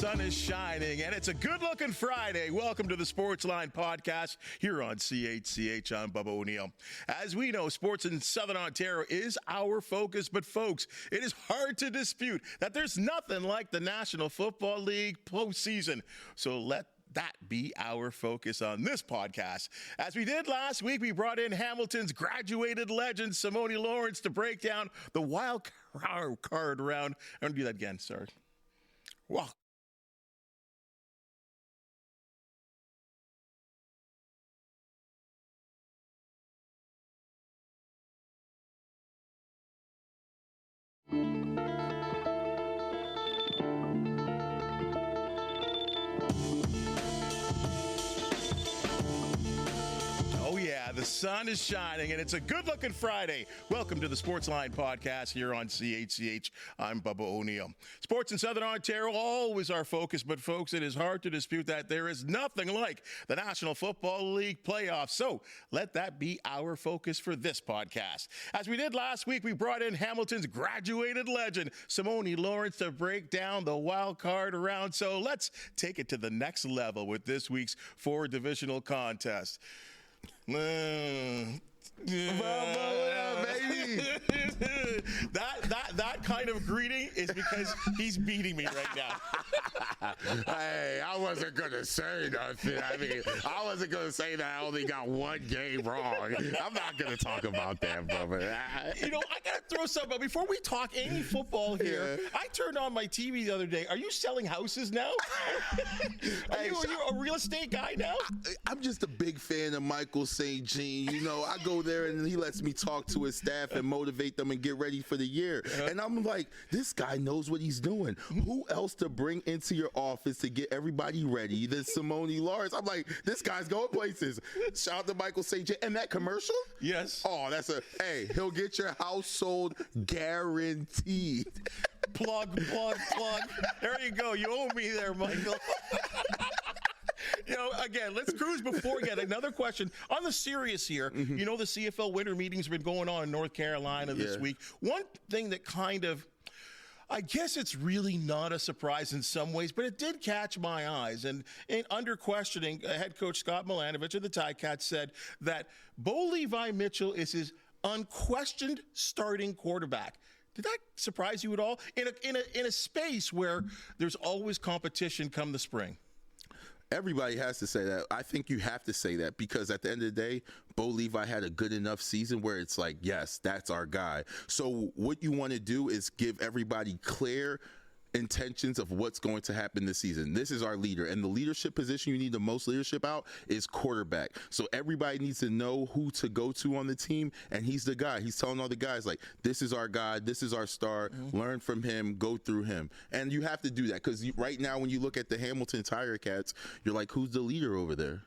sun is shining, and it's a good-looking Friday. Welcome to the Sportsline Podcast here on CHCH. I'm Bubba O'Neil. As we know, sports in Southern Ontario is our focus, but folks, it is hard to dispute that there's nothing like the National Football League postseason. So let that be our focus on this podcast. As we did last week, we brought in Hamilton's graduated legend, Simoni Lawrence, to break down the wild card round. I'm going to do that again, sorry. Wow. The sun is shining, and it's a good-looking Friday. Welcome to the Sportsline Podcast here on CHCH. I'm Bubba O'Neil. Sports in Southern Ontario, always our focus, but folks, it is hard to dispute that there is nothing like the National Football League playoffs. So let that be our focus for this podcast. As we did last week, we brought in Hamilton's graduated legend, Simoni Lawrence, to break down the wild card round. So let's take it to the next level with this week's four divisional contest. Baby. That kind of greeting is because he's beating me right now. Hey, I wasn't going to say nothing. I wasn't going to say that I only got one game wrong. I'm not going to talk about that, Bubba. I got to throw something out. Before we talk any football here, I turned on my TV the other day. Are you selling houses now? Are you a real estate guy now? I'm just a big fan of Michael St. Jean. I go there and he lets me talk to his staff and motivate them and get ready for the year. And I'm like, this guy knows what he's doing. Who else to bring into your office to get everybody ready than Simoni Lawrence? I'm like, this guy's going places. Shout out to Michael St. Jean. And that commercial? Yes. Oh, he'll get your house sold guaranteed. Plug. There you go. You owe me there, Michael. Again, let's cruise before we get another question. On the serious here, the CFL winter meetings have been going on in North Carolina this week. One thing that I guess it's really not a surprise in some ways, but it did catch my eyes. And under questioning, head coach Scott Milanovich of the Ticats said that Bo Levi Mitchell is his unquestioned starting quarterback. Did that surprise you at all? In a space where there's always competition come the spring. Everybody has to say that. I think you have to say that because at the end of the day, Bo Levi had a good enough season where it's like, yes, that's our guy. So what you want to do is give everybody clear intentions of what's going to happen this season. This is our leader, and the leadership position you need the most leadership out is quarterback. So everybody needs to know who to go to on the team, and he's the guy. He's telling all the guys, like, this is our guy, this is our star, learn from him, go through him. And you have to do that because right now when you look at the Hamilton Tiger-Cats, you're like, who's the leader over there?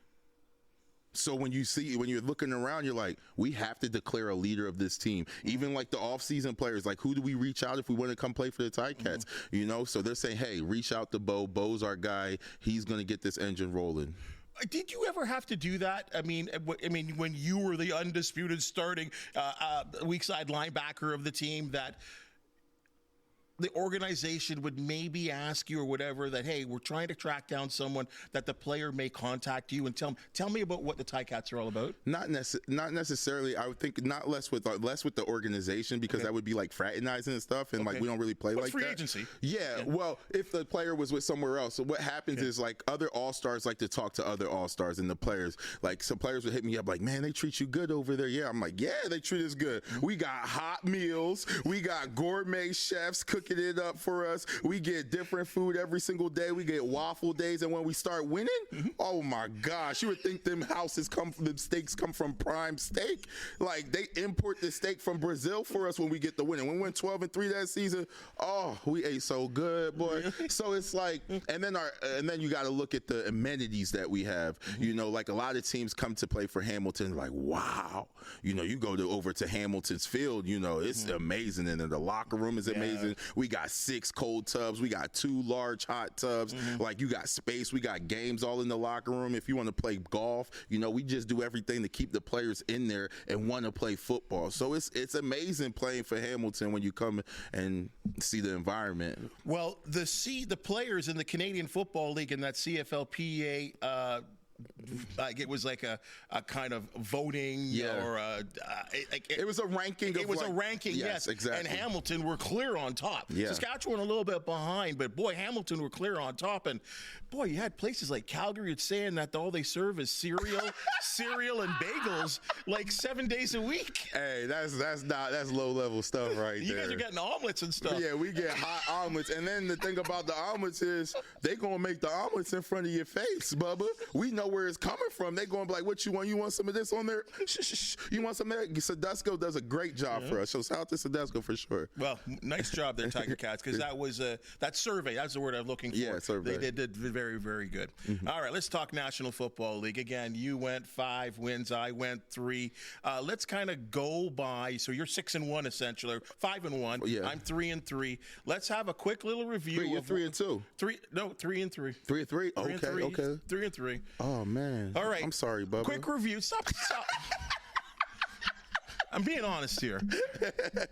So when you're looking around, you're like, we have to declare a leader of this team. Even like the off-season players, like who do we reach out if we want to come play for the Ticats? So they're saying, hey, reach out to Bo. Bo's our guy. He's going to get this engine rolling. Did you ever have to do that? I mean, when you were the undisputed starting weak side linebacker of the team, that the organization would maybe ask you or whatever that, hey, we're trying to track down someone that the player may contact you and tell me about what the Ticats are all about? Not necessarily. I would think less with the organization because that would be like fraternizing and stuff, and like we don't really play like free that. Agency. Yeah. Well, if the player was with somewhere else, so what happens is like other all-stars like to talk to other all-stars and the players. Like some players would hit me up like, man, they treat you good over there. Yeah, I'm like, yeah, they treat us good. We got hot meals. We got gourmet chefs cooking it up for us. We get different food every single day. We get waffle days, and when we start winning, oh my gosh, you would think them steaks come from Prime Steak. Like they import the steak from Brazil for us when we get the win. And when we went 12-3 that season, oh, we ate so good, boy. Really? So it's like, and then you got to look at the amenities that we have. Like a lot of teams come to play for Hamilton, like wow, you go over to Hamilton's field, it's amazing, and then the locker room is amazing. We got 6 cold tubs. We got 2 large hot tubs. Like, you got space. We got games all in the locker room. If you want to play golf, we just do everything to keep the players in there and want to play football. So it's amazing playing for Hamilton when you come and see the environment. Well, the players in the Canadian Football League in that CFLPA, like it was like a kind of voting, or it was a ranking. It was a ranking, yes, exactly. And Hamilton were clear on top. Yeah. Saskatchewan a little bit behind, but boy, Hamilton were clear on top. And boy, you had places like Calgary saying that all they serve is cereal and bagels like 7 days a week. Hey, that's low level stuff right there. You guys are getting omelets and stuff. Yeah, we get hot omelets, and then the thing about the omelets is they gonna make the omelets in front of your face, Bubba. We know where it's coming from. They gonna be like, "What you want? You want some of this on there? Shh. You want some of that?" Sedesco does a great job for us. So shout out to Sedesco for sure. Well, nice job there, Tiger Cats, because that was that survey. That's the word I'm looking for. Yeah, survey. They did very, very good. All right, let's talk National Football League again. You went 5 wins. I went 3. Let's kind of go by. So you're 6-1 essentially, 5-1. Yeah. I'm 3-3. Let's have a quick little review. You're 3-2. 3 and 3. 3-3. Okay. 3-3. Oh man. All right. I'm sorry, Bubba. Quick review. Stop. I'm being honest here.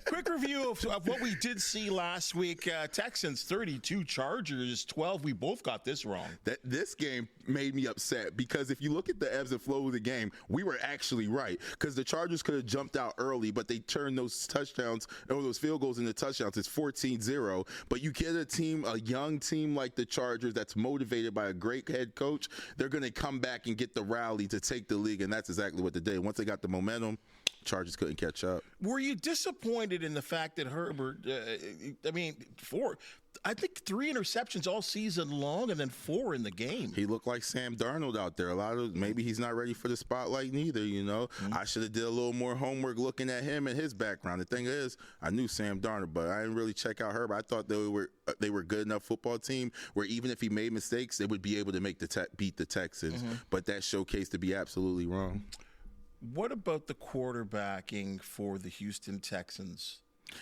Quick review of what we did see last week. Texans 32, Chargers 12. We both got this wrong. This game made me upset because if you look at the ebbs and flow of the game, we were actually right because the Chargers could have jumped out early, but they turned those touchdowns or those field goals into touchdowns. It's 14-0. But you get a young team like the Chargers that's motivated by a great head coach, they're going to come back and get the rally to take the league, and that's exactly what they did. Once they got the momentum, Chargers couldn't catch up. Were you disappointed in the fact that Herbert, I think 3 interceptions all season long and then 4 in the game? He looked like Sam Darnold out there. Maybe he's not ready for the spotlight neither, I should have did a little more homework looking at him and his background. The thing is, I knew Sam Darnold, but I didn't really check out Herbert. I thought they were a good enough football team where even if he made mistakes, they would be able to beat the Texans. But that showcased to be absolutely wrong. What about the quarterbacking for the Houston Texans?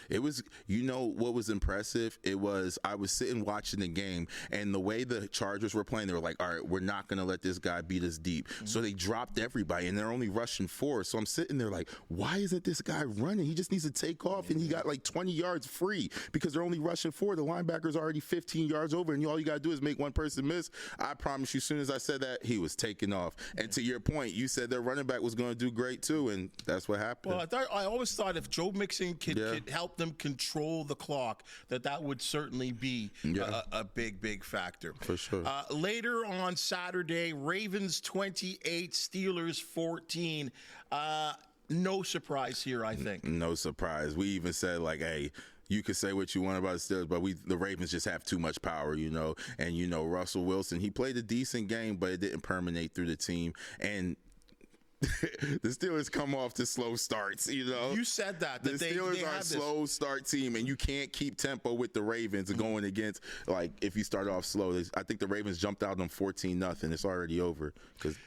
It was, what was impressive? I was sitting watching the game, and the way the Chargers were playing, they were like, all right, we're not going to let this guy beat us deep. So they dropped everybody, and they're only rushing 4. So I'm sitting there like, why isn't this guy running? He just needs to take off, and he got like 20 yards free because they're only rushing 4. The linebacker's already 15 yards over, and all you got to do is make one person miss. I promise you, as soon as I said that, he was taking off. And to your point, you said their running back was going to do great too, and that's what happened. Well, I always thought if Joe Mixon could help them control the clock, that would certainly be a big factor. For sure. Later on Saturday, Ravens 28, Steelers 14. No surprise here, I think. No surprise. We even said, like, hey, you could say what you want about the Steelers, but the Ravens just have too much power, And, Russell Wilson, he played a decent game, but it didn't permeate through the team. And the Steelers come off to slow starts, You said that the Steelers are a slow start team, and you can't keep tempo with the Ravens going against, like, if you start off slow. I think the Ravens jumped out on 14-0. It's already over because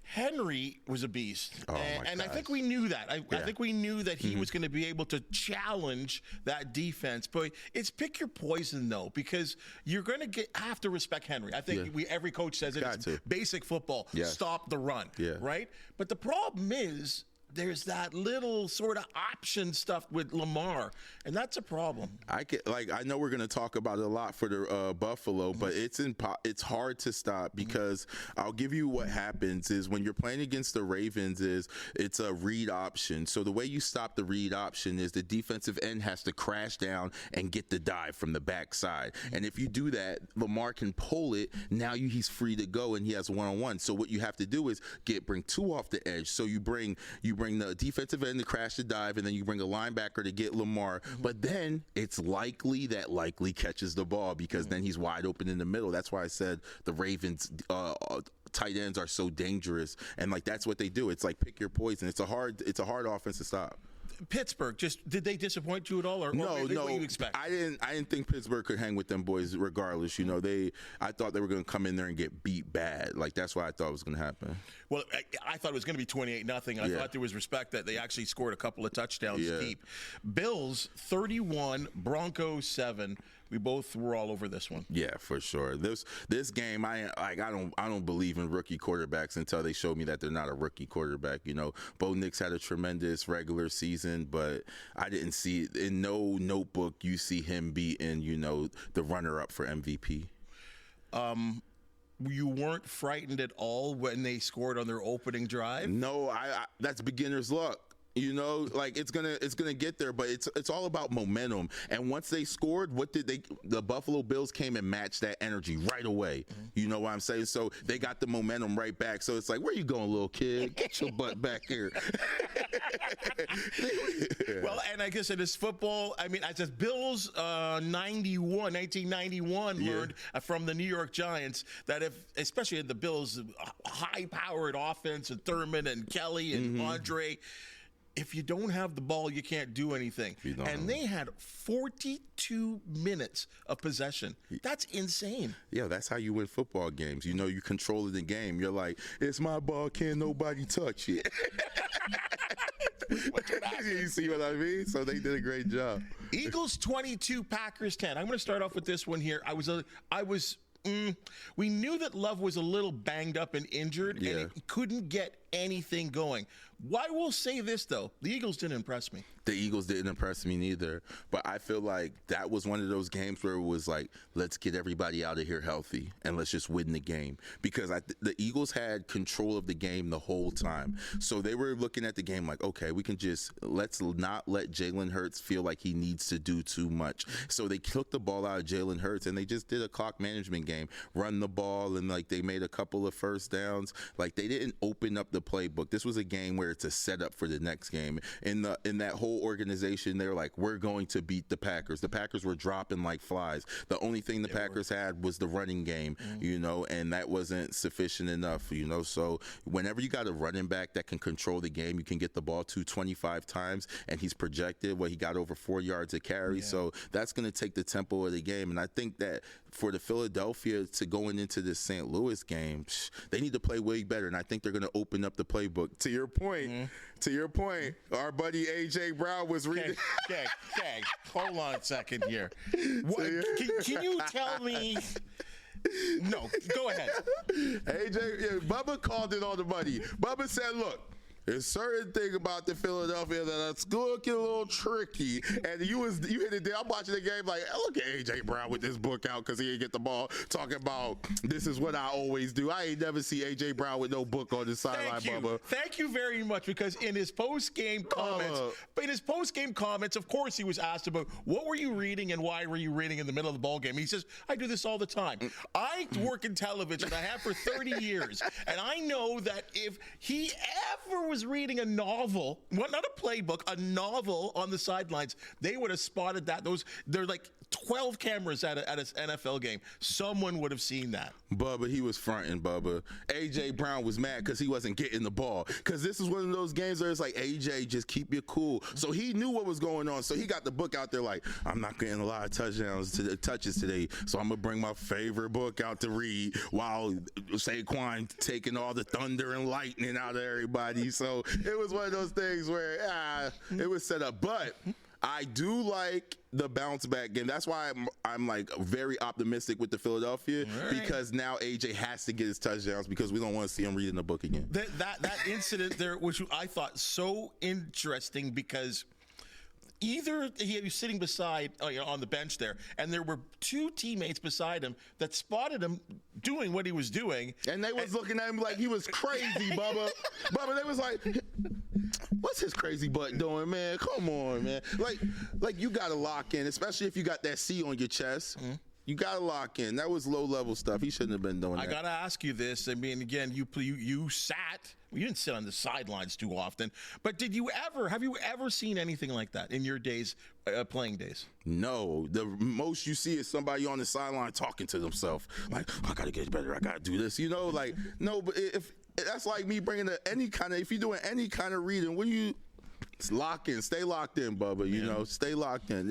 Henry was a beast, and I gosh. think we knew that. I think we knew that he was going to be able to challenge that defense. But it's pick your poison, though, because you're going to have to respect Henry. I think every coach says it's basic football. Yes. Stop the run, right? But the problem is there's that little sort of option stuff with Lamar, and that's a problem. I know we're going to talk about it a lot for the Buffalo, but it's hard to stop because I'll give you what happens is when you're playing against the Ravens it's a read option. So the way you stop the read option is the defensive end has to crash down and get the dive from the backside. And if you do that, Lamar can pull it. Now he's free to go and he has one-on-one. So what you have to do is bring 2 off the edge. So you bring the defensive end to crash the dive, and then you bring a linebacker to get Lamar. But then it's likely catches the ball because then he's wide open in the middle. That's why I said the Ravens tight ends are so dangerous, and that's what they do. It's like pick your poison. It's a hard offense to stop. Pittsburgh, just did they disappoint you at all, or No. what you expect? I didn't think Pittsburgh could hang with them boys regardless. You know, I thought they were going to come in there and get beat bad. Like, that's what I thought was going to happen. Well, I thought it was going to be 28-0. I thought there was respect that they actually scored a couple of touchdowns deep. Bills 31, Broncos 7. We both were all over this one. Yeah, for sure. This game, I don't believe in rookie quarterbacks until they show me that they're not a rookie quarterback. You know, Bo Nix had a tremendous regular season, but I didn't see in no notebook you see him beating, you know, the runner-up for MVP. You weren't frightened at all when they scored on their opening drive? No, I that's beginner's luck. You know, like it's gonna get there, but it's all about momentum. And once they scored, the Buffalo Bills came and matched that energy right away. Mm-hmm. You know what I'm saying? So they got the momentum right back. So it's like, where you going, little kid? Get your butt back here. Well, and I guess it is football. I mean, I said Bills 1991 learned from the New York Giants that especially the Bills high-powered offense and Thurman and Kelly and Andre. If you don't have the ball, you can't do anything. And they had 42 minutes of possession. That's insane. Yeah, that's how you win football games. You know, you control the game. You're like, it's my ball, can't nobody touch it. You see what I mean? So they did a great job. Eagles 22, Packers 10. I'm going to start off with this one here. We knew that Love was a little banged up and injured, and he couldn't get anything going. I will say this, though. The Eagles didn't impress me. The Eagles didn't impress me neither. But I feel like that was one of those games where it was like, let's get everybody out of here healthy and let's just win the game. Because the Eagles had control of the game the whole time. So they were looking at the game like, okay, let's not let Jalen Hurts feel like he needs to do too much. So they took the ball out of Jalen Hurts and they just did a clock management game. Run the ball, and like they made a couple of first downs. Like they didn't open up the playbook. This was a game where it's a setup for the next game. In that whole organization, they're like, we're going to beat the Packers. The Packers were dropping like flies. The only thing the Packers had was the running game, you know, and that wasn't sufficient enough, you know. So whenever you got a running back that can control the game, you can get the ball 25 times, and he's projected he got over 4 yards a carry. So that's going to take the tempo of the game. And I think that for the Philadelphia to going into this St. Louis game, they need to play way better. And I think they're going to open up the playbook. To your point, our buddy A.J. Brown was reading. Okay, hold on a second here. Can you tell me? No, go ahead. Bubba called it on the money. Bubba said, look, there's certain thing about the Philadelphia that's looking a little tricky. And you hit it there. I'm watching the game like, look at A.J. Brown with this book out because he didn't get the ball, talking about this is what I always do. I ain't never see A.J. Brown with no book on the sideline, Bubba. Thank you very much, because in his post-game comments, of course, he was asked about what were you reading and why were you reading in the middle of the ball game. He says, I do this all the time. I work in television. I have for 30 years. And I know that if he ever was reading a novel, not a playbook, a novel on the sidelines, they would have spotted that. They're like 12 cameras at an NFL game. Someone would have seen that. Bubba, he was fronting, Bubba. A.J. Brown was mad because he wasn't getting the ball. Because this is one of those games where it's like, A.J., just keep your cool. So he knew what was going on. So he got the book out there like, I'm not getting a lot of touches today, so I'm going to bring my favorite book out to read while Saquon taking all the thunder and lightning out of everybody. So it was one of those things where it was set up. But I do like the bounce back game. That's why I'm like very optimistic with the Philadelphia, because now AJ has to get his touchdowns because we don't want to see him reading the book again. That incident there, which I thought so interesting, because either he was sitting beside on the bench there, and there were two teammates beside him that spotted him doing what he was doing, and they was looking at him like he was crazy, Bubba. They was like, what's his crazy butt doing, man? Come on, man. Like you got to lock in, especially if you got that C on your chest. Mm-hmm. You got to lock in. That was low-level stuff. He shouldn't have been doing that. I got to ask you this. I mean, again, you sat. You didn't sit on the sidelines too often. But have you ever seen anything like that in your days, playing days? No. The most you see is somebody on the sideline talking to themselves. Like, I got to get better. I got to do this. You know, like, no, but if that's like me bringing if you're doing any kind of reading, Stay locked in, Bubba. You know, stay locked in.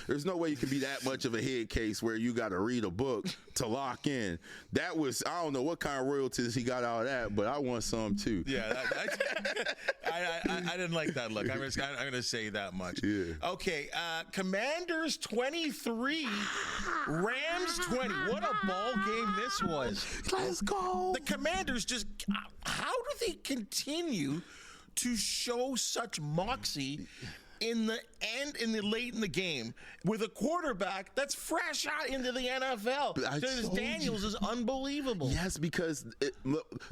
There's no way you can be that much of a head case where you got to read a book to lock in. That was, I don't know what kind of royalties he got out of that, but I want some too. Yeah, I didn't like that look. I'm going to say that much. Yeah. Okay, Commanders 23, Rams 20. What a ball game this was. Let's go. The Commanders just, how do they continue to show such moxie in the end, late in the game, with a quarterback that's fresh out into the NFL? Daniels is unbelievable. Yes, because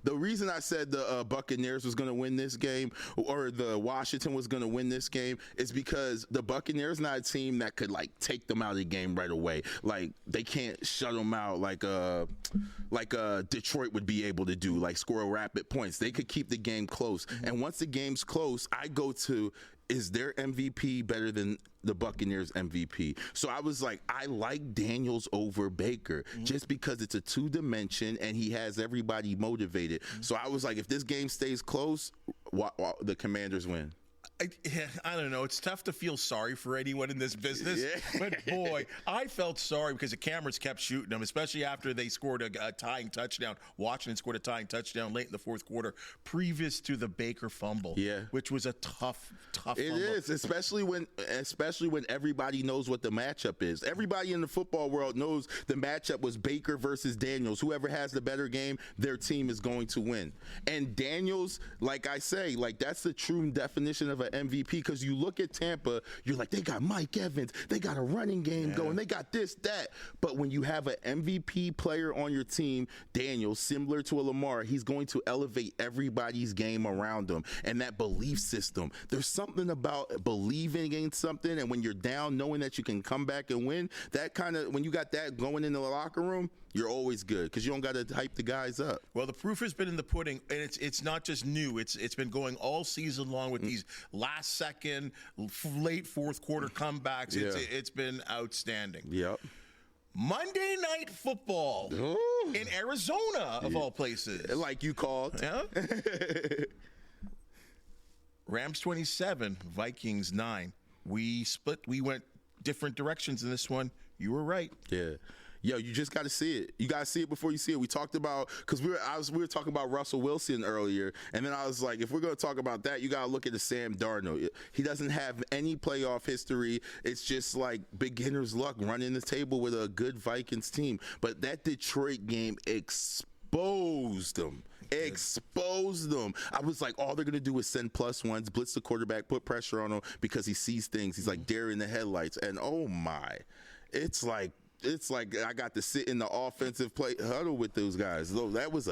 the reason I said the Buccaneers was going to win this game, or the Washington was going to win this game, is because the Buccaneers not a team that could like take them out of the game right away. Like they can't shut them out like Detroit would be able to do, like score rapid points. They could keep the game close, and once the game's close, I go to, is their MVP better than the Buccaneers MVP? So I was like, I like Daniels over Baker just because it's a two-dimension and he has everybody motivated. So I was like, if this game stays close, the Commanders win. I don't know. It's tough to feel sorry for anyone in this business. Yeah. But, boy, I felt sorry because the cameras kept shooting them, especially after they scored a tying touchdown. Washington scored a tying touchdown late in the fourth quarter, previous to the Baker fumble, which was a tough fumble. It is, especially when everybody knows what the matchup is. Everybody in the football world knows the matchup was Baker versus Daniels. Whoever has the better game, their team is going to win. And Daniels, like I say, like that's the true definition of an MVP, because you look at Tampa, you're like, they got Mike Evans, they got a running game going, they got this, that. But when you have an MVP player on your team, Daniel, similar to a Lamar, he's going to elevate everybody's game around him. And that belief system, there's something about believing in something, and when you're down, knowing that you can come back and win, that kind of, when you got that going in the locker room, you're always good because you don't got to hype the guys up. Well, the proof has been in the pudding, and it's not just new. It's been going all season long with these last second, late fourth quarter comebacks. It's been outstanding. Yep. Monday Night Football in Arizona, of all places. Like you called. Yeah. Rams 27, Vikings 9. We split. We went different directions in this one. You were right. Yeah. Yo, you just got to see it. You got to see it before you see it. We talked about, because we were talking about Russell Wilson earlier, and then I was like, if we're going to talk about that, you got to look at the Sam Darnold. He doesn't have any playoff history. It's just like beginner's luck running the table with a good Vikings team. But that Detroit game exposed them. I was like, all they're going to do is send +1s, blitz the quarterback, put pressure on him because he sees things. He's like deer in the headlights. And oh my, it's like I got to sit in the offensive play huddle with those guys. That was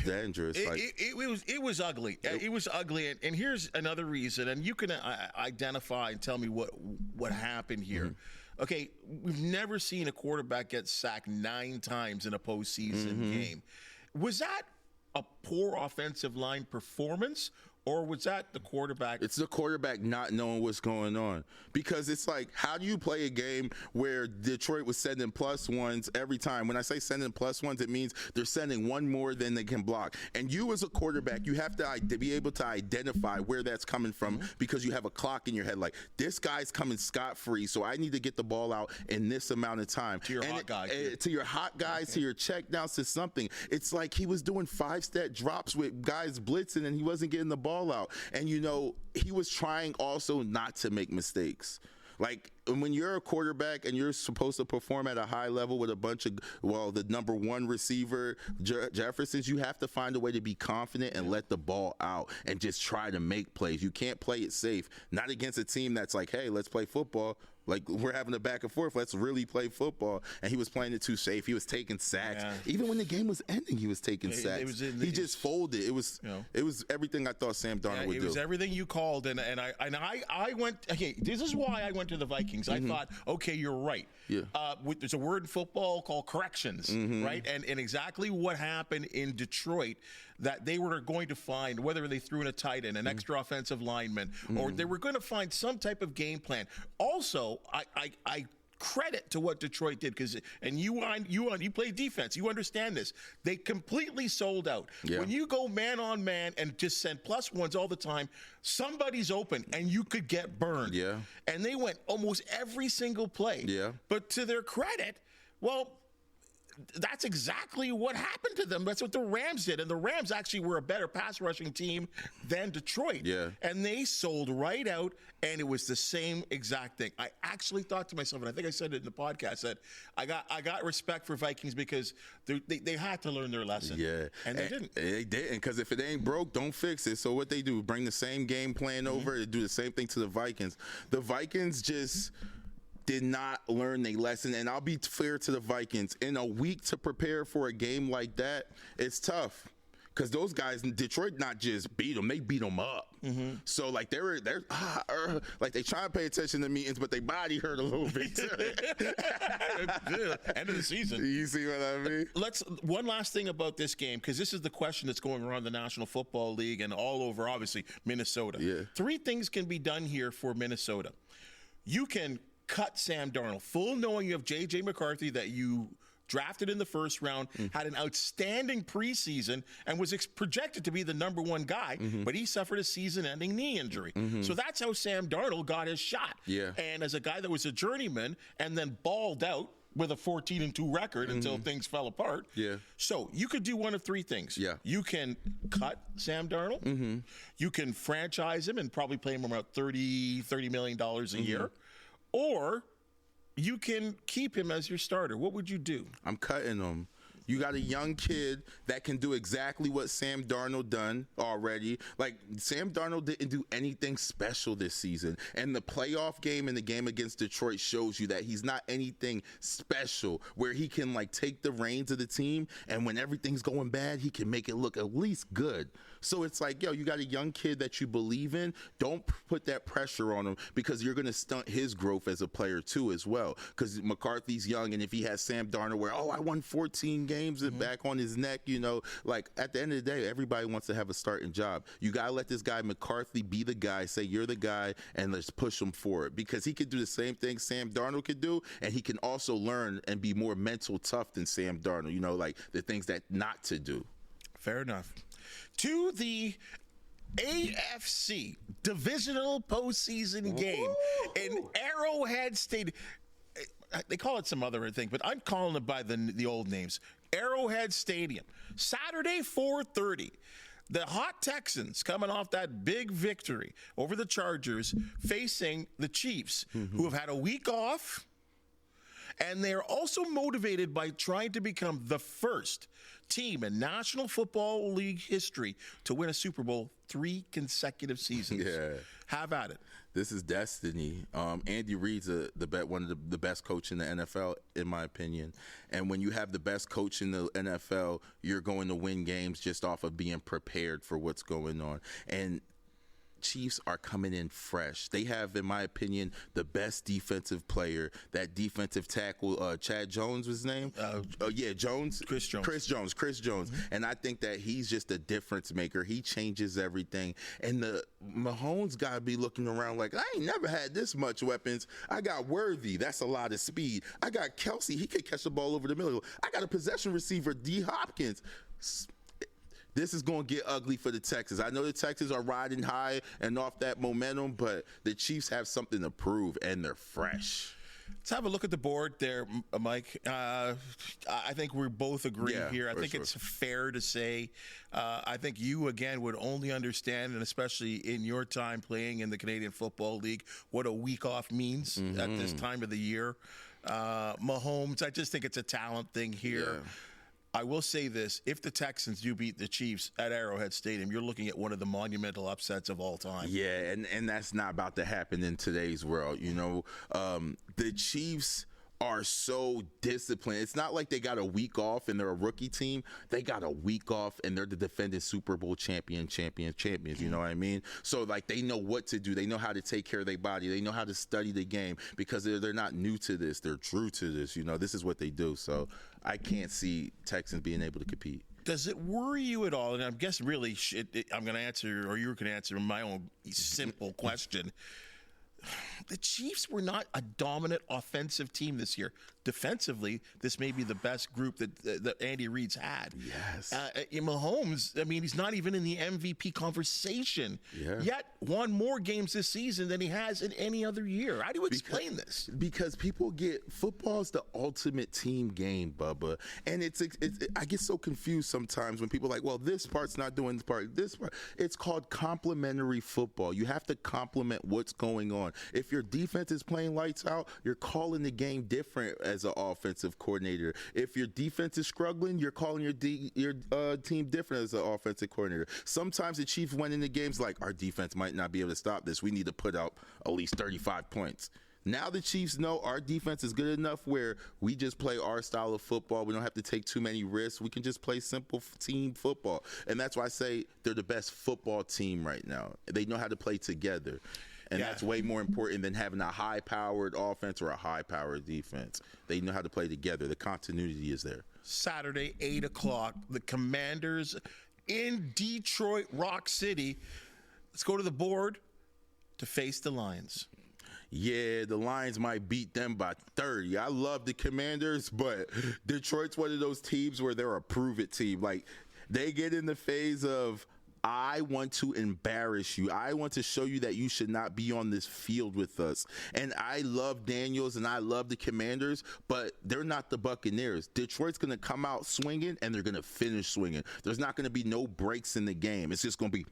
dangerous. It was ugly. It was ugly. And here's another reason. And you can identify and tell me what happened here. Mm-hmm. Okay, we've never seen a quarterback get sacked 9 times in a postseason game. Was that a poor offensive line performance? Or was that the quarterback? It's the quarterback not knowing what's going on. Because it's like, how do you play a game where Detroit was sending +1s every time? When I say sending +1s, it means they're sending one more than they can block. And you as a quarterback, you have to be able to identify where that's coming from because you have a clock in your head. Like, this guy's coming scot-free, so I need to get the ball out in this amount of time. To your hot guys. To your hot guys, to your check downs, to something. It's like he was doing 5-step drops with guys blitzing and he wasn't getting the ball out. And he was trying also not to make mistakes. Like, when you're a quarterback and you're supposed to perform at a high level with a bunch of, the number 1 receiver, Jefferson's, you have to find a way to be confident and let the ball out and just try to make plays. You can't play it safe. Not against a team that's like, hey, let's play football. Like, we're having a back and forth. Let's really play football. And he was playing it too safe. He was taking sacks. Yeah. Even when the game was ending, he was taking sacks. He just folded. It was everything I thought Sam Darnold would do. It was everything you called. And I went, okay, this is why I went to the Vikings. I thought, okay, you're right. Yeah. There's a word in football called corrections, right? And exactly what happened in Detroit, that they were going to find, whether they threw in a tight end, an extra offensive lineman, or they were going to find some type of game plan. Also, I credit to what Detroit did, and you play defense. You understand this. They completely sold out. Yeah. When you go man on man and just send plus ones all the time, somebody's open and you could get burned. Yeah. And they went almost every single play. Yeah. But to their credit, well, that's exactly what happened to them. That's what the Rams did. And the Rams actually were a better pass rushing team than Detroit. Yeah. And they sold right out, and it was the same exact thing. I actually thought to myself, and I think I said it in the podcast, that I got respect for Vikings because they had to learn their lesson. Yeah. And they didn't. They didn't, because if it ain't broke, don't fix it. So what they do, bring the same game plan over, they do the same thing to the Vikings. The Vikings just did not learn their lesson, and I'll be fair to the Vikings. In a week to prepare for a game like that, it's tough. Because those guys in Detroit not just beat them, they beat them up. So like they're like they try to pay attention to meetings, but their body hurt a little bit. End of the season. You see what I mean? One last thing about this game, because this is the question that's going around the National Football League and all over, obviously, Minnesota. Yeah. 3 things can be done here for Minnesota. You can cut Sam Darnold, full knowing you have J.J. McCarthy that you drafted in the first round, had an outstanding preseason, and was projected to be the number 1 guy, but he suffered a season-ending knee injury. So that's how Sam Darnold got his shot. Yeah. And as a guy that was a journeyman and then balled out with a 14-2 record until things fell apart. Yeah. So you could do one of 3 things. Yeah. You can cut Sam Darnold. You can franchise him and probably pay him about $30 million a year. Or you can keep him as your starter. What would you do? I'm cutting him. You got a young kid that can do exactly what Sam Darnold done already. Like, Sam Darnold didn't do anything special this season. And the playoff game and the game against Detroit shows you that he's not anything special, where he can, like, take the reins of the team, and when everything's going bad, he can make it look at least good. So it's like, yo, you got a young kid that you believe in. Don't put that pressure on him, because you're going to stunt his growth as a player, too, as well. Because McCarthy's young, and if he has Sam Darnold where, I won 14 games and back on his neck, like, at the end of the day, everybody wants to have a starting job. You got to let this guy McCarthy be the guy, say you're the guy, and let's push him forward, because he could do the same thing Sam Darnold could do, and he can also learn and be more mental tough than Sam Darnold, like the things that not to do. Fair enough. To the AFC divisional postseason game in Arrowhead Stadium. They call it some other thing, but I'm calling it by the old names. Arrowhead Stadium, Saturday, 4:30. The Hot Texans, coming off that big victory over the Chargers, facing the Chiefs, who have had a week off, and they're also motivated by trying to become the first team in National Football League history to win a Super Bowl 3 consecutive seasons. Yeah. Have at it. This is destiny. Andy Reid's one of the best coach in the NFL, in my opinion. And when you have the best coach in the NFL, you're going to win games just off of being prepared for what's going on. And Chiefs are coming in fresh. They have, in my opinion, the best defensive player. That defensive tackle, Chad Jones was his name? Jones. Chris Jones. And I think that he's just a difference maker. He changes everything. And the Mahomes got to be looking around like, I ain't never had this much weapons. I got Worthy. That's a lot of speed. I got Kelsey. He could catch the ball over the middle. I got a possession receiver, D. Hopkins. This is going to get ugly for the Texans. I know the Texans are riding high and off that momentum, but the Chiefs have something to prove, and they're fresh. Let's have a look at the board there, Mike. I think we both agree here. I think it's fair to say I think you, again, would only understand, and especially in your time playing in the Canadian Football League, what a week off means at this time of the year. Mahomes, I just think it's a talent thing here. Yeah. I will say this. If the Texans do beat the Chiefs at Arrowhead Stadium, you're looking at one of the monumental upsets of all time. Yeah, and that's not about to happen in today's world. The Chiefs are so disciplined. It's not like they got a week off and they're a rookie team. They got a week off and they're the defending Super Bowl champions. You know what I mean? So, like, they know what to do. They know how to take care of their body. They know how to study the game, because they're not new to this. They're true to this. This is what they do. So I can't see Texans being able to compete. Does it worry you at all? And I'm guessing really I'm going to answer, or you can answer my own simple question. the Chiefs were not a dominant offensive team this year. Defensively, this may be the best group that Andy Reid's had. Yes. Mahomes, I mean, he's not even in the MVP conversation. Yeah. Yet won more games this season than he has in any other year. How do you explain this? Because people football's the ultimate team game, Bubba. And I get so confused sometimes when people are like, well, this part's not doing this part. It's called complementary football. You have to complement what's going on. If your defense is playing lights out, you're calling the game different as an offensive coordinator. If your defense is struggling, you're calling your team different as an offensive coordinator. Sometimes the Chiefs went into games like, our defense might not be able to stop this. We need to put out at least 35 points. Now the Chiefs know our defense is good enough where we just play our style of football. We don't have to take too many risks. We can just play simple team football. And that's why I say they're the best football team right now. They know how to play together. And that's way more important than having a high-powered offense or a high-powered defense. They know how to play together. The continuity is there. Saturday, 8 o'clock, the Commanders in Detroit, Rock City. Let's go to the board to face the Lions. Yeah, the Lions might beat them by 30. I love the Commanders, but Detroit's one of those teams where they're a prove-it team. Like, they get in the phase of, I want to embarrass you. I want to show you that you should not be on this field with us. And I love Daniels and I love the Commanders, but they're not the Buccaneers. Detroit's going to come out swinging and they're going to finish swinging. There's not going to be no breaks in the game. It's just going to be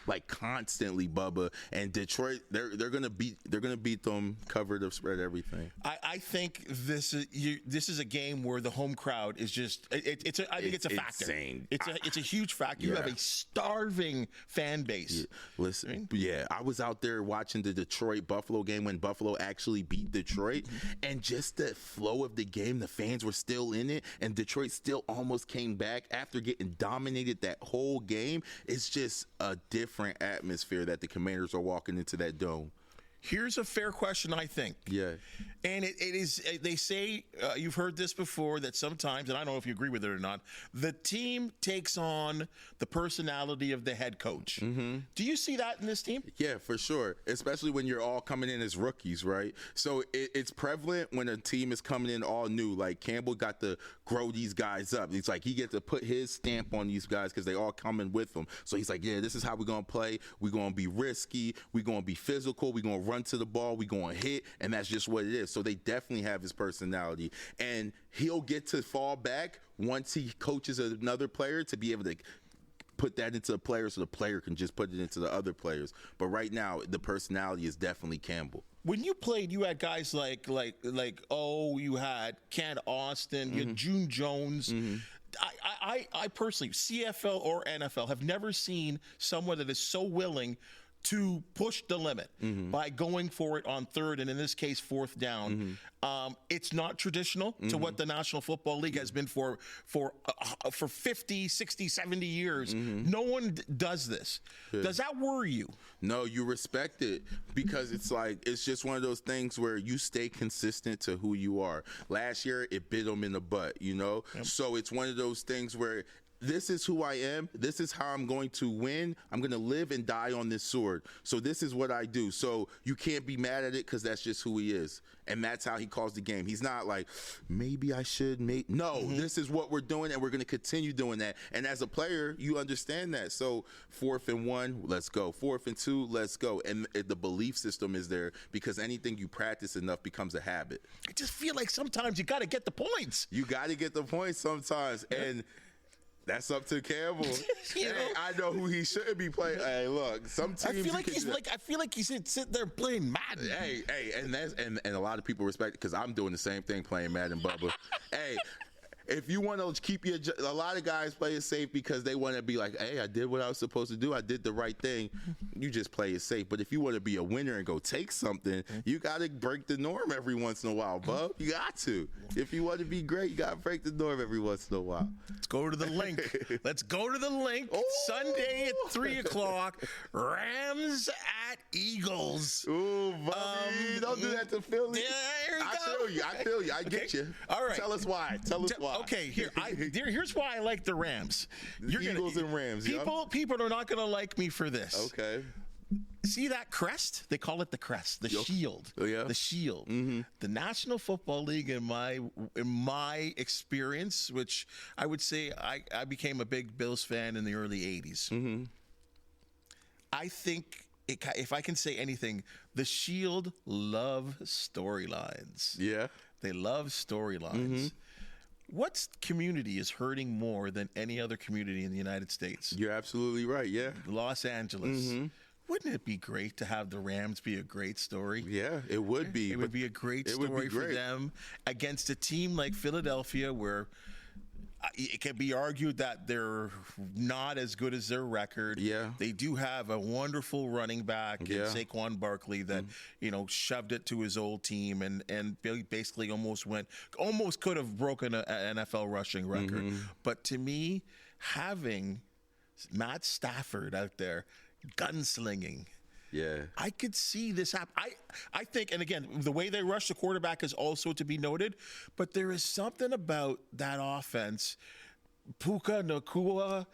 like constantly, Bubba. And Detroit, they're gonna beat them, cover the spread, everything. I think this is a game where the home crowd is just I think it's a factor. Insane. It's a huge factor. You have a starving fan base. Yeah. Listen, I was out there watching the Detroit Buffalo game when Buffalo actually beat Detroit, and just the flow of the game, the fans were still in it, and Detroit still almost came back after getting dominated that whole game. It's just a different atmosphere that the Commanders are walking into that dome. Here's a fair question, I think. Yeah. And it is, they say, you've heard this before, that sometimes, and I don't know if you agree with it or not, the team takes on the personality of the head coach. Mm-hmm. Do you see that in this team? Yeah, for sure. Especially when you're all coming in as rookies, right? So it's prevalent when a team is coming in all new. Like Campbell got to grow these guys up. It's like he gets to put his stamp on these guys because they all coming with him. So he's like, yeah, this is how we're going to play. We're going to be risky. We're going to be physical. We're going to run to the ball. We're going to hit. And that's just what it is. So they definitely have his personality. And he'll get to fall back once he coaches another player to be able to put that into the player so the player can just put it into the other players. But right now, the personality is definitely Campbell. When you played, you had guys like you had Ken Austin, you had June Jones. Mm-hmm. I personally, CFL or NFL, have never seen someone that is so willing to push the limit by going for it on third and in this case fourth down. It's not traditional to what the National Football League has been for 50, 60, 70 years. No one does this. Yeah. Does that worry you? No, you respect it because it's just one of those things where you stay consistent to who you are. Last year, it bit them in the butt, you know? Yep. So it's one of those things where this is who I am. This is how I'm going to win. I'm going to live and die on this sword. So this is what I do. So you can't be mad at it because that's just who he is. And that's how he calls the game. He's not like, maybe I should make. No, this is what we're doing, and we're going to continue doing that. And as a player, you understand that. So 4th and 1, let's go. 4th and 2, let's go. And the belief system is there because anything you practice enough becomes a habit. I just feel like sometimes you got to get the points. You got to get the points sometimes. Yeah. And that's up to Campbell. I know who he shouldn't be playing. Hey, look, some teams. I feel like he's sitting there playing Madden. Hey, and a lot of people respect it because I'm doing the same thing playing Madden, Bubba. Hey. If you want to keep a lot of guys play it safe because they want to be like, hey, I did what I was supposed to do. I did the right thing. You just play it safe. But if you want to be a winner and go take something, you got to break the norm every once in a while, bub. You got to. If you want to be great, you got to break the norm every once in a while. Let's go to the link. Let's go to the link. Oh. Sunday at 3 o'clock. Rams at Eagles. Ooh, buddy. Don't do that to Philly. Yeah, I feel you. I get you. All right. Tell us why. Okay, here's why I like the Rams. Eagles and Rams. People are not going to like me for this. Okay. see that crest? They call it the crest, the shield. Oh, yeah? The shield. The National Football League, in my experience, which I would say I became a big Bills fan in the early 80s. I think, if I can say anything, the Shield love storylines. Yeah. They love storylines. What community is hurting more than any other community in the United States? You're absolutely right. Yeah. Los Angeles. Wouldn't it be great to have the Rams be a great story? Yeah, it would be. It would be a great story for them against a team like Philadelphia, where it can be argued that they're not as good as their record. Yeah. They do have a wonderful running back in Saquon Barkley that, shoved it to his old team and basically almost could have broken an NFL rushing record. But to me, having Matt Stafford out there gunslinging, I could see this happen. I think, and again, the way they rush the quarterback is also to be noted, but there is something about that offense. Puka Nacua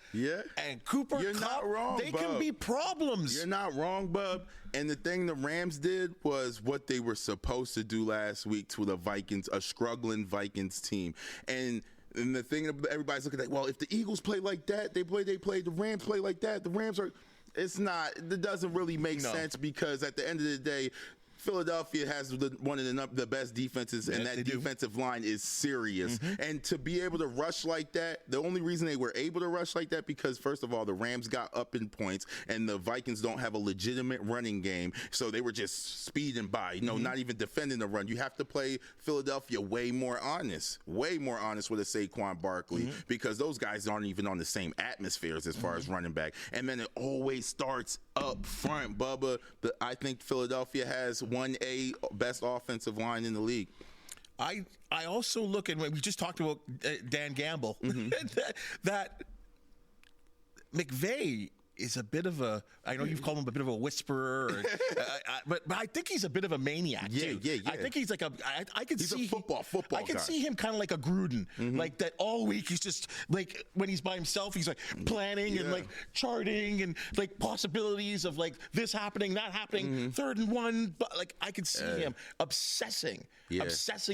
and Cooper You're Kupp, not wrong, they Bub. can be problems. You're not wrong, Bub. And the thing the Rams did was what they were supposed to do last week to the Vikings, a struggling Vikings team. And the thing everybody's looking at, well, if the Eagles play like that, they play. The Rams play like that. The Rams are. It's not. It doesn't really make sense because at the end of the day, Philadelphia has one of the best defenses, and that defensive line is serious. And to be able to rush like that, the only reason they were able to rush like that because, first of all, the Rams got up in points, and the Vikings don't have a legitimate running game, so they were just speeding by, not even defending the run. You have to play Philadelphia way more honest with a Saquon Barkley because those guys aren't even on the same atmospheres as far as running back. And then it always starts up front, Bubba. I think Philadelphia has 1A best offensive line in the league. I also look at, we just talked about Dan Gamble, that McVay is a bit of a, I know you've called him a bit of a whisperer, but I think he's a bit of a maniac too. I think he's like I could see a football I could see him kind of like a Gruden, like that all week he's just like when he's by himself he's like planning and like charting and like possibilities of like this happening, that happening, 3rd and 1, but like I could see him obsessing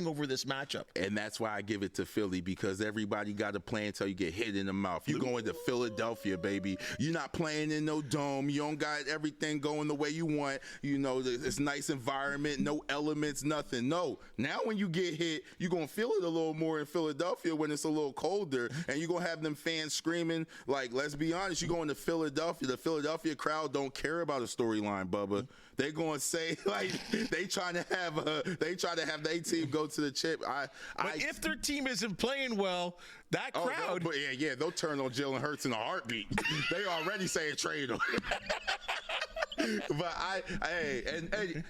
over this matchup. And that's why I give it to Philly because everybody got a plan until you get hit in the mouth. You're going to Philadelphia, baby. You're not playing in no dome. You don't got everything going the way you want. It's nice environment, no elements, nothing. No. Now when you get hit, you're going to feel it a little more in Philadelphia when it's a little colder, and you're going to have them fans screaming. Like, let's be honest, you're going to Philadelphia. The Philadelphia crowd don't care about a storyline, Bubba. They're going to say, like, they trying to have their team go to the chip. But if their team isn't playing well, that crowd. They'll turn on Jalen Hurts in a heartbeat. They already saying trade him. But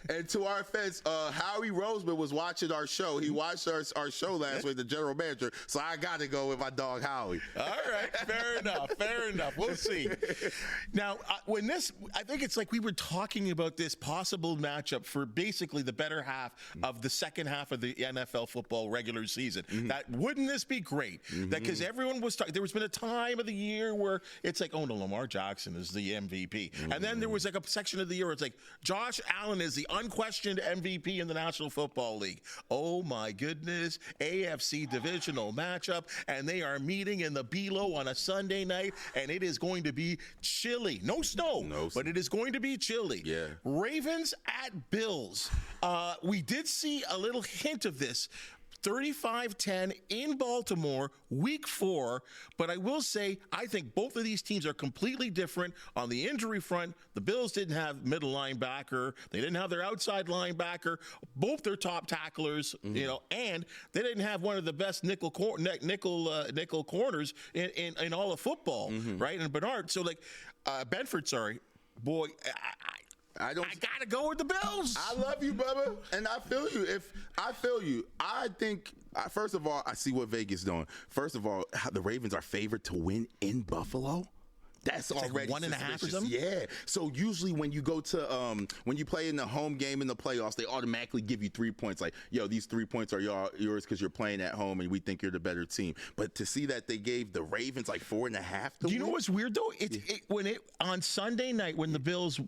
and to our offense, Howie Roseman was watching our show. He watched our show last week, the general manager. So I got to go with my dog Howie. All right, fair enough. We'll see. Now, I think it's like we were talking about this possible matchup for basically the better half of the second half of the NFL football regular season. That wouldn't this be great? Because everyone was talking. There was been a time of the year where it's like, oh no, Lamar Jackson is the MVP, and then there was like a section of the year where it's like Josh Allen is the unquestioned MVP in the National Football League. Oh my goodness, AFC divisional matchup, and they are meeting in the Below on a Sunday night, and it is going to be chilly. No snow, but it is going to be chilly. Yeah. Ravens at Bills. We did see a little hint of this. 35-10 in Baltimore, week 4. But I will say, I think both of these teams are completely different. On the injury front, the Bills didn't have middle linebacker. They didn't have their outside linebacker. Both their top tacklers, and they didn't have one of the best nickel corners in all of football, right? And Bernard, Benford, sorry. Boy, I gotta go with the Bills. I love you, Bubba, and I feel you. I think, first of all, I see what Vegas doing. First of all, the Ravens are favored to win in Buffalo. That's it's already like 1.5 or suspicious. something? Yeah. So usually when you go to when you play in the home game in the playoffs, they automatically give you 3 points. Like, yo, these 3 points are yours because you're playing at home and we think you're the better team. But to see that they gave the Ravens like 4.5 to Do you know what's weird though? On Sunday night when the Bills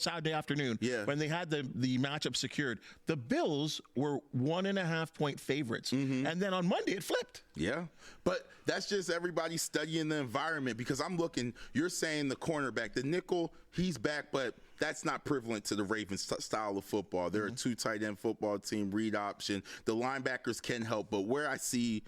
Saturday afternoon, when they had the matchup secured, the Bills were 1.5 point favorites, and then on Monday it flipped. Yeah, but that's just everybody studying the environment, because I'm looking, you're saying the cornerback, the nickel, he's back, but that's not prevalent to the Ravens style of football. They're a 2 tight end football team, read option. The linebackers can help, but where I see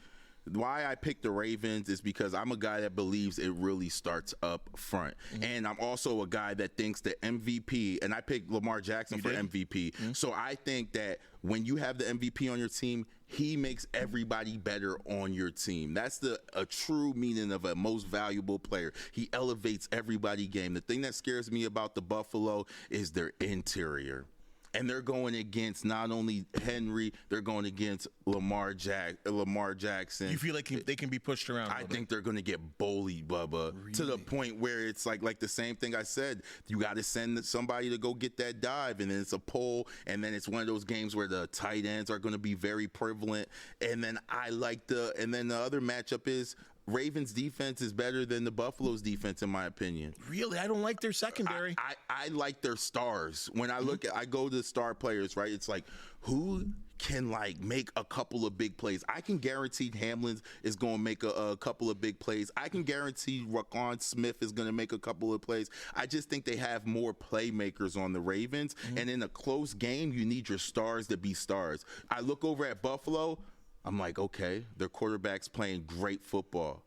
why I picked the Ravens is because I'm a guy that believes it really starts up front. And I'm also a guy that thinks that MVP, and I picked Lamar Jackson for MVP. So I think that when you have the MVP on your team, he makes everybody better on your team. That's a true meaning of a most valuable player. He elevates everybody's game. The thing that scares me about the Buffalo is their interior. And they're going against not only Henry, they're going against Lamar Jackson. You feel like they can be pushed around? I think they're going to get bullied, Bubba, to the point where it's like the same thing I said. You got to send somebody to go get that dive, and then it's a pull, and then it's one of those games where the tight ends are going to be very prevalent. And then the other matchup is Ravens defense is better than the Buffalo's defense, in my opinion. Really? I don't like their secondary. I like their stars. When I I go to star players, right? It's like, who can make a couple of big plays? I can guarantee Hamlin is going to make a couple of big plays. I can guarantee Roquan Smith is going to make a couple of plays. I just think they have more playmakers on the Ravens. And in a close game, you need your stars to be stars. I look over at Buffalo, I'm like, okay, their quarterback's playing great football.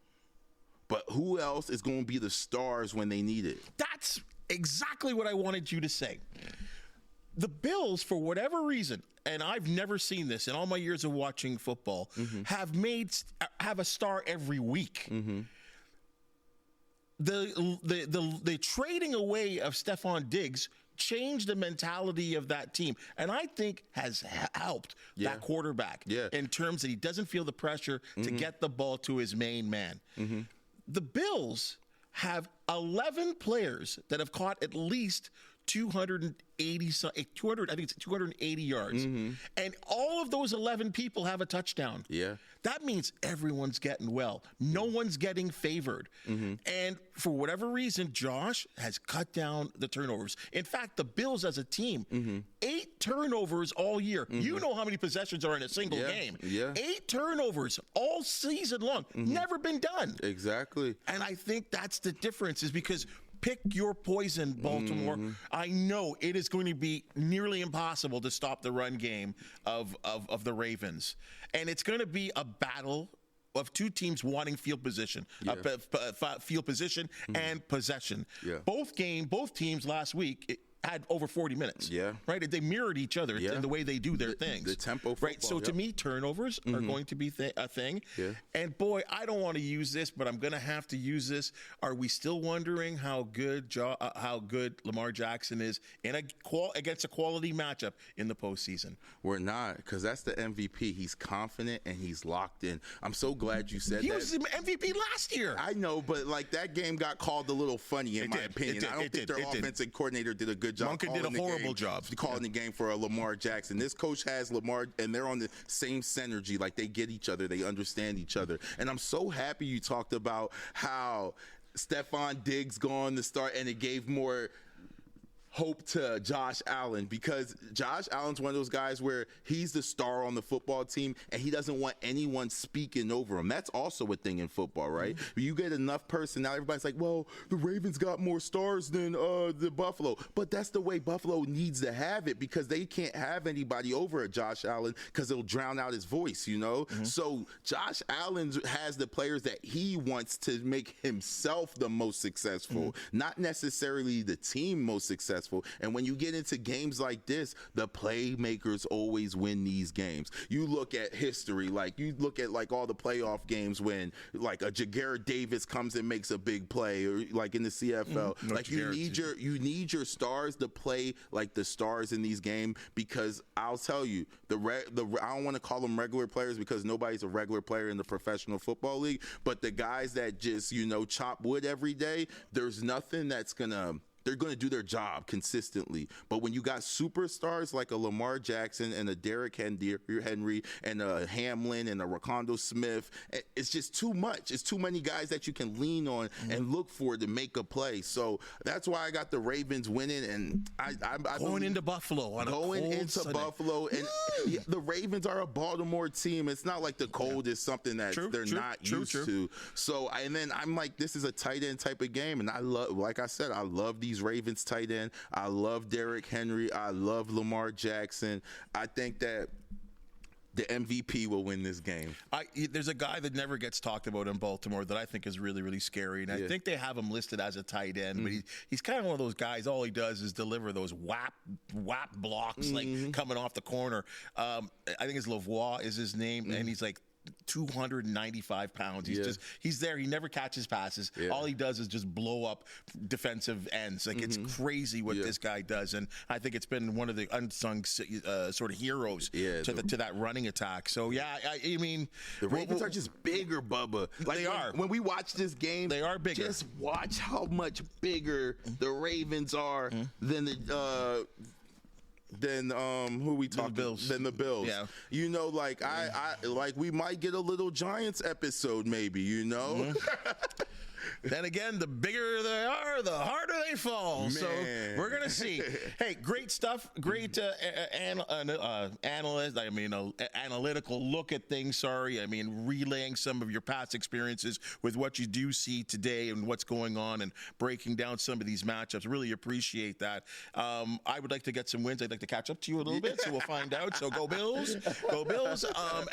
But who else is going to be the stars when they need it? That's exactly what I wanted you to say. The Bills, for whatever reason, and I've never seen this in all my years of watching football, have a star every week. The trading away of Stephon Diggs changed the mentality of that team, and I think has helped that quarterback in terms that he doesn't feel the pressure to get the ball to his main man. The Bills have 11 players that have caught at least 280 yards. And all of those 11 people have a touchdown. That means everyone's getting well. No one's getting favored. And for whatever reason, Josh has cut down the turnovers. In fact, the Bills as a team, 8 turnovers all year. You know how many possessions are in a single game. 8 turnovers all season long. Never been done. Exactly. And I think that's the difference, is because pick your poison, Baltimore. I know it is going to be nearly impossible to stop the run game of the Ravens. And it's going to be a battle of 2 teams wanting field position, and possession. Both teams last week had over 40 minutes. Right? They mirrored each other in the way they do their things. The tempo football, right? So to me, turnovers are going to be a thing. And boy, I don't want to use this, but I'm going to have to use this. Are we still wondering how good Lamar Jackson is against a quality matchup in the postseason? We're not, because that's the MVP. He's confident and he's locked in. I'm so glad you said that. He was the MVP last year. I know, but that game got called a little funny in my opinion. I don't think their offensive coordinator did a good job. Monken did a horrible job calling the game for Lamar Jackson. This coach has Lamar, and they're on the same synergy. Like, they get each other, they understand each other. And I'm so happy you talked about how Stephon Diggs going to start, and it gave more hope to Josh Allen, because Josh Allen's one of those guys where he's the star on the football team and he doesn't want anyone speaking over him. That's also a thing in football, right? You get enough personnel, everybody's like, well, the Ravens got more stars than the Buffalo. But that's the way Buffalo needs to have it, because they can't have anybody over at Josh Allen because it'll drown out his voice, So Josh Allen has the players that he wants to make himself the most successful, not necessarily the team most successful. successful. And when you get into games like this, the playmakers always win these games. You look at history, like you look at like all the playoff games when like a Jagger Davis comes and makes a big play, or like in the CFL. Like you need your stars to play like the stars in these games, because I'll tell you, I don't want to call them regular players because nobody's a regular player in the professional football league, but the guys that just, chop wood every day, there's nothing that's they're going to do their job consistently. But when you got superstars like a Lamar Jackson and a Derrick Henry and a Hamlin and a Raquan Smith, it's just too much. It's too many guys that you can lean on and look for to make a play. So that's why I got the Ravens winning. And I going into Buffalo on a cold Sunday. Buffalo, and the Ravens are a Baltimore team. It's not like the cold is something that they're not used to. So and then I'm like, this is a tight end type of game, and I love, like I said, I love these Ravens tight end. I love Derrick Henry. I love Lamar Jackson. I think that the MVP will win this game. There's a guy that never gets talked about in Baltimore that I think is really, really scary, and I think they have him listed as a tight end, but he's kind of one of those guys, all he does is deliver those whap blocks, like coming off the corner. I think it's Lavoie is his name, and he's like 295 pounds. He's there. He never catches passes. All he does is just blow up defensive ends. Like it's crazy what this guy does, and I think it's been one of the unsung sort of heroes to that running attack. So I mean, the Ravens are just bigger, Bubba. Like they are. When we watch this game, they are bigger. Just watch how much bigger the Ravens are than the. Then who we talking? Then the Bills. Yeah. Like I like we might get a little Giants episode maybe, Then again, the bigger they are, the harder they fall. Man. So we're going to see. Hey, great stuff. Great analytical look at things. Relaying some of your past experiences with what you do see today and what's going on and breaking down some of these matchups. Really appreciate that. I would like to get some wins. I'd like to catch up to you a little bit, so we'll find out. So go Bills. Go Bills.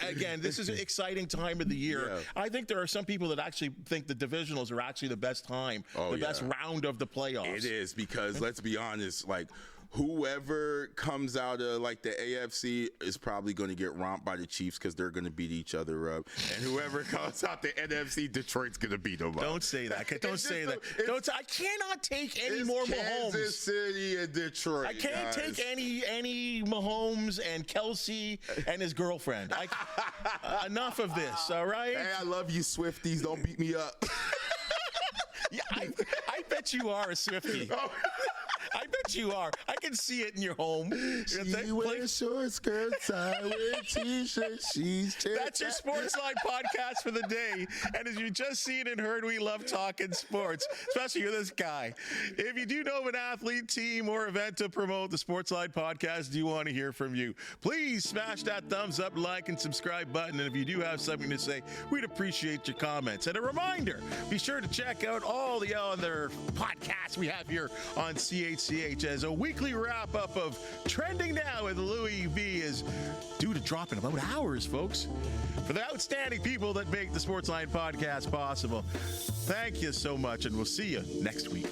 Again, this is an exciting time of the year. Yeah. I think there are some people that actually think the divisionals are actually the best time, best round of the playoffs. It is, because let's be honest, like whoever comes out of like the AFC is probably going to get romped by the Chiefs because they're going to beat each other up, and whoever comes out the NFC, Detroit's going to beat them up. Don't say that. Don't say that. I cannot take any more Mahomes. Kansas City and Detroit. I can't take any Mahomes and Kelsey and his girlfriend. Enough of this. All right. Hey, I love you, Swifties. Don't beat me up. Yeah, I bet you are a Swiftie. I bet you are. I can see it in your home. She wears short skirts, I wear t-shirts, That's your Sportsline podcast for the day. And as you just seen and heard, we love talking sports, especially with this guy. If you do know of an athlete, team, or event to promote, the Sportsline podcast do want to hear from you. Please smash that thumbs up, like, and subscribe button. And if you do have something to say, we'd appreciate your comments. And a reminder, be sure to check out all the other podcasts we have here on CHCH, as a weekly wrap-up of Trending Now with Louis V is due to drop in about hours, folks. For the outstanding people that make the Sportsline podcast possible, thank you so much, and we'll see you next week.